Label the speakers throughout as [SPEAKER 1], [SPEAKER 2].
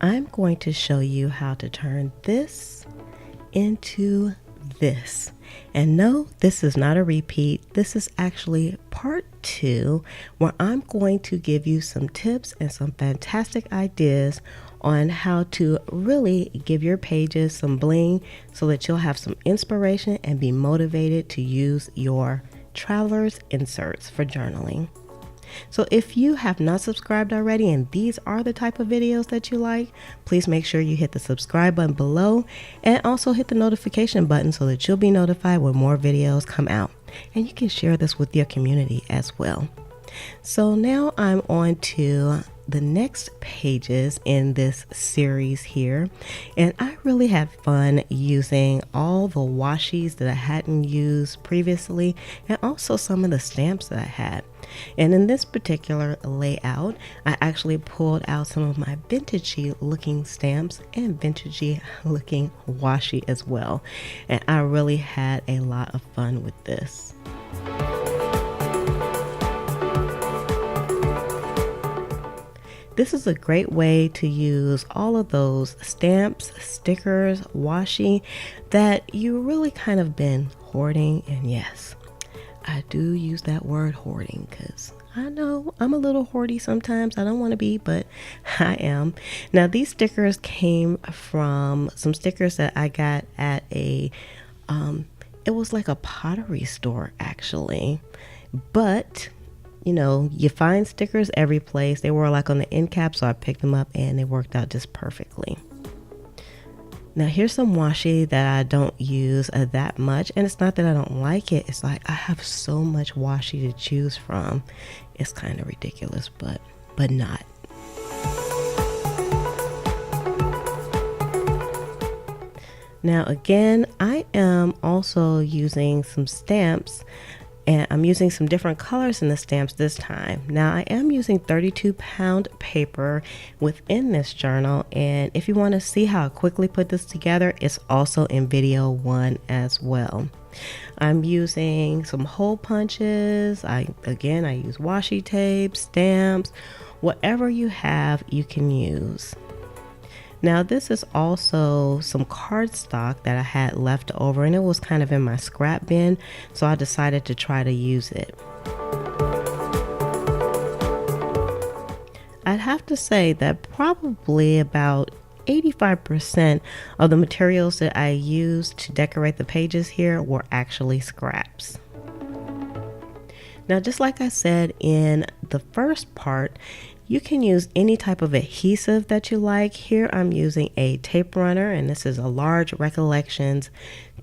[SPEAKER 1] I'm going to show you how to turn this into this. And no, this is not a repeat. This is actually part 2, where I'm going to give you some tips and some fantastic ideas on how to really give your pages some bling so that you'll have some inspiration and be motivated to use your traveler's inserts for journaling. So if you have not subscribed already and these are the type of videos that you like, please make sure you hit the subscribe button below and also hit the notification button so that you'll be notified when more videos come out. And you can share this with your community as well. So now I'm on to the next pages in this series here, and I really had fun using all the washies that I hadn't used previously and also some of the stamps that I had. And in this particular layout, I actually pulled out some of my vintagey looking stamps and vintagey looking washi as well, and I really had a lot of fun with this. This is a great way to use all of those stamps, stickers, washi that you really kind of been hoarding. And yes, I do use that word hoarding because I know I'm a little hoardy sometimes. I don't want to be, but I am. Now these stickers came from some stickers that I got at a, it was like a pottery store actually, but you know, you find stickers every place. They were like on the end cap, so I picked them up and they worked out just perfectly. Now here's some washi that I don't use that much, and it's not that I don't like it. It's like I have so much washi to choose from. It's kind of ridiculous, but not. Now again, I am also using some stamps, and I'm using some different colors in the stamps this time. Now I am using 32-pound paper within this journal, and if you want to see how I quickly put this together, it's also in video 1 as well. I'm using some hole punches. I use washi tape, stamps, whatever you have you can use. Now this is also some cardstock that I had left over, and it was kind of in my scrap bin, so I decided to try to use it. I'd have to say that probably about 85% of the materials that I used to decorate the pages here were actually scraps. Now, just like I said in the first part, you can use any type of adhesive that you like. Here I'm using a tape runner, and this is a large Recollections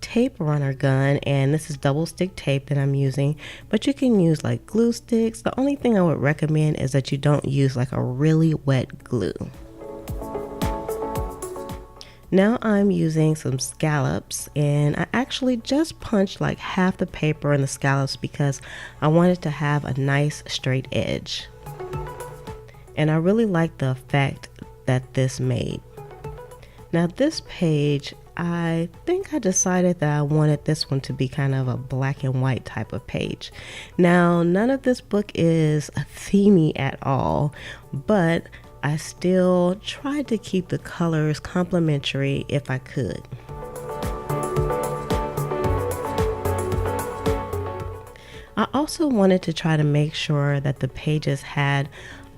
[SPEAKER 1] tape runner gun, and this is double stick tape that I'm using, but you can use like glue sticks. The only thing I would recommend is that you don't use like a really wet glue. Now I'm using some scallops, and I actually just punched like half the paper in the scallops because I wanted to have a nice straight edge. And I really like the effect that this made. Now this page, I think I decided that I wanted this one to be kind of a black and white type of page. Now none of this book is themey at all, but I still tried to keep the colors complementary if I could. I also wanted to try to make sure that the pages had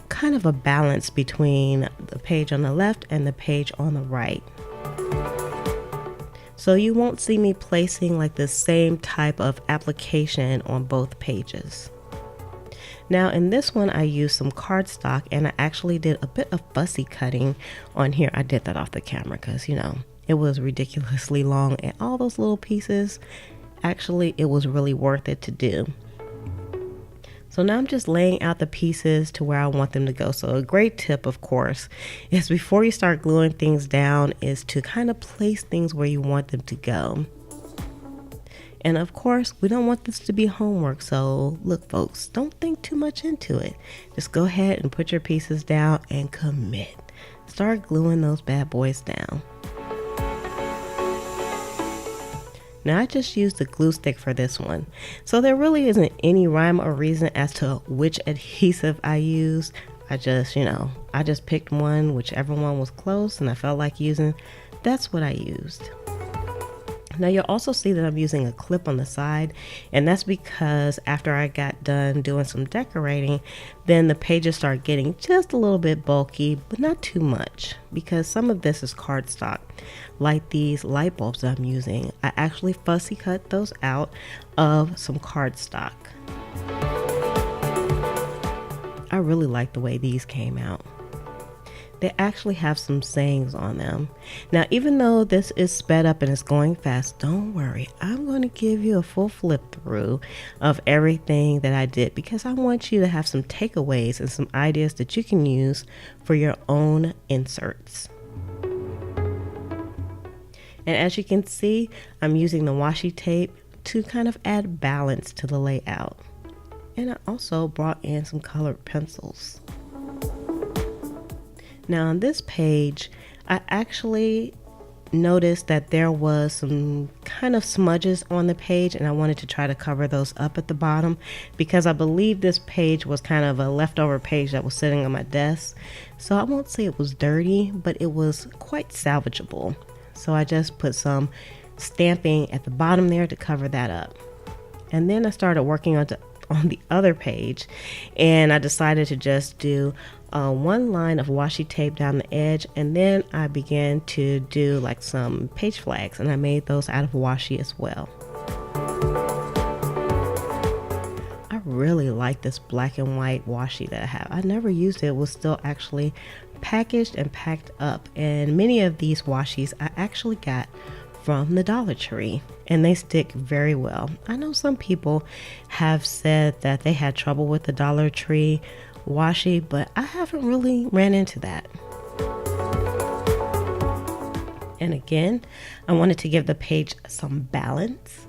[SPEAKER 1] kind of a balance between the page on the left and the page on the right. So you won't see me placing like the same type of application on both pages. Now in this one I used some cardstock, and I actually did a bit of fussy cutting on here. I did that off the camera because, you know, it was ridiculously long, and all those little pieces, actually it was really worth it to do. So now I'm just laying out the pieces to where I want them to go. So a great tip, of course, is before you start gluing things down is to kind of place things where you want them to go. And of course, we don't want this to be homework. So look, folks, don't think too much into it. Just go ahead and put your pieces down and commit. Start gluing those bad boys down. Now I just used a glue stick for this one, so there really isn't any rhyme or reason as to which adhesive I used. I just, I just picked one, whichever one was close and I felt like using. That's what I used. Now you'll also see that I'm using a clip on the side, and that's because after I got done doing some decorating, then the pages start getting just a little bit bulky, but not too much, because some of this is cardstock. Like these light bulbs that I'm using, I actually fussy cut those out of some cardstock. I really like the way these came out. They actually have some sayings on them. Now, even though this is sped up and it's going fast, don't worry. I'm going to give you a full flip through of everything that I did, because I want you to have some takeaways and some ideas that you can use for your own inserts. And as you can see, I'm using the washi tape to kind of add balance to the layout. And I also brought in some colored pencils. Now on this page, I actually noticed that there was some kind of smudges on the page, and I wanted to try to cover those up at the bottom, because I believe this page was kind of a leftover page that was sitting on my desk. So I won't say it was dirty, but it was quite salvageable. So I just put some stamping at the bottom there to cover that up. And then I started working on the other page, and I decided to just do one line of washi tape down the edge, and then I began to do like some page flags, and I made those out of washi as well. I really like this black and white washi that I have. I never used it. It was still actually packaged and packed up, and many of these washis I actually got from the Dollar Tree, and they stick very well. I know some people have said that they had trouble with the Dollar Tree washi, but I haven't really ran into that. And again, I wanted to give the page some balance.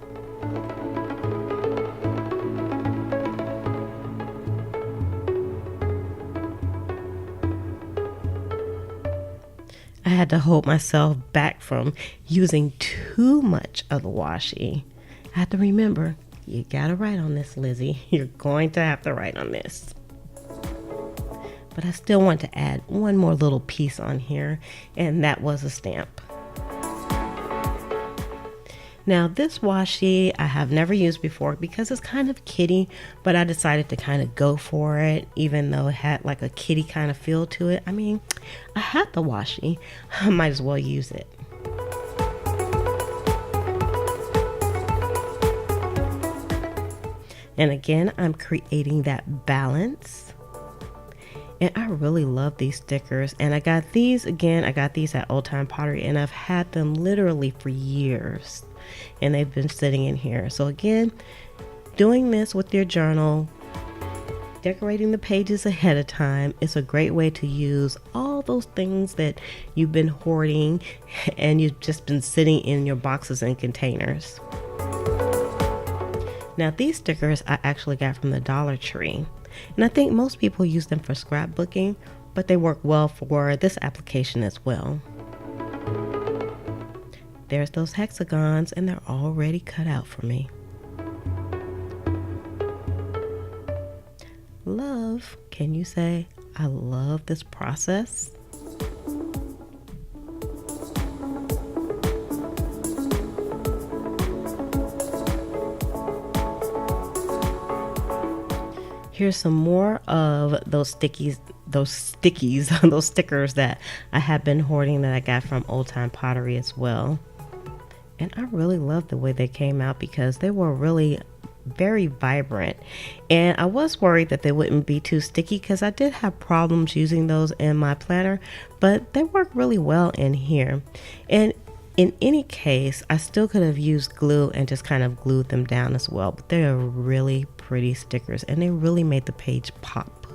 [SPEAKER 1] I had to hold myself back from using too much of the washi. I had to remember, you gotta write on this, Lizzie. You're going to have to write on this. But I still want to add one more little piece on here, and that was a stamp. Now this washi I have never used before because it's kind of kitty, but I decided to kind of go for it, even though it had like a kitty kind of feel to it. I mean, I had the washi, I might as well use it. And again, I'm creating that balance. And I really love these stickers, and I got these at Old Time Pottery, and I've had them literally for years, and they've been sitting in here. So again, doing this with your journal, decorating the pages ahead of time, is a great way to use all those things that you've been hoarding and you've just been sitting in your boxes and containers. Now these stickers I actually got from the Dollar Tree, and I think most people use them for scrapbooking, but they work well for this application as well. There's those hexagons, and they're already cut out for me. Love, can you say, I love this process? Here's some more of those stickers that I have been hoarding that I got from Old Time Pottery as well. And I really love the way they came out because they were really very vibrant. And I was worried that they wouldn't be too sticky because I did have problems using those in my planner, but they work really well in here. And in any case, I still could have used glue and just kind of glued them down as well, but they are really pretty stickers, and they really made the page pop.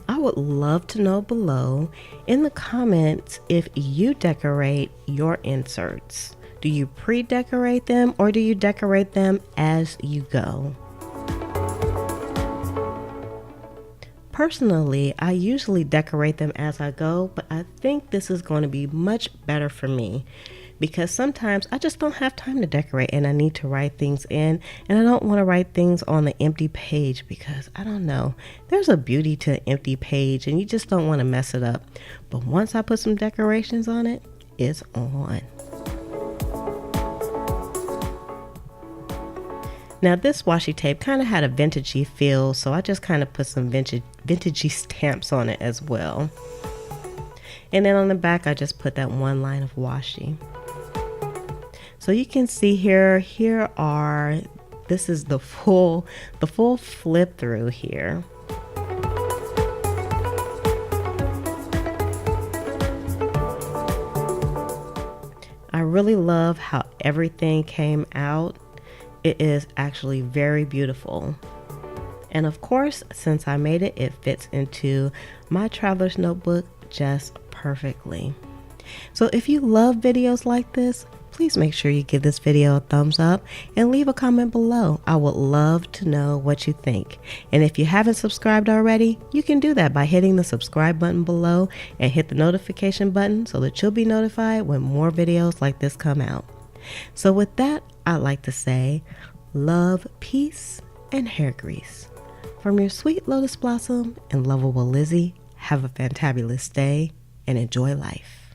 [SPEAKER 1] I would love to know below in the comments if you decorate your inserts. Do you pre-decorate them, or do you decorate them as you go? personally, I usually decorate them as I go, but I think this is going to be much better for me because sometimes I just don't have time to decorate and I need to write things in, and I don't want to write things on the empty page because I don't know, there's a beauty to an empty page and you just don't want to mess it up. But once I put some decorations on it, it's on. Now this washi tape kind of had a vintagey feel, so I just kind of put some vintagey stamps on it as well. And then on the back I just put that one line of washi. So you can see this is the full flip through here. I really love how everything came out. It is actually very beautiful. And of course, since I made it, it fits into my traveler's notebook just perfectly. So if you love videos like this, please make sure you give this video a thumbs up and leave a comment below. I would love to know what you think. And if you haven't subscribed already, you can do that by hitting the subscribe button below and hit the notification button so that you'll be notified when more videos like this come out. So with that, I'd like to say love, peace, and hair grease. From your sweet lotus blossom and lovable Lizzie, have a fantabulous day and enjoy life.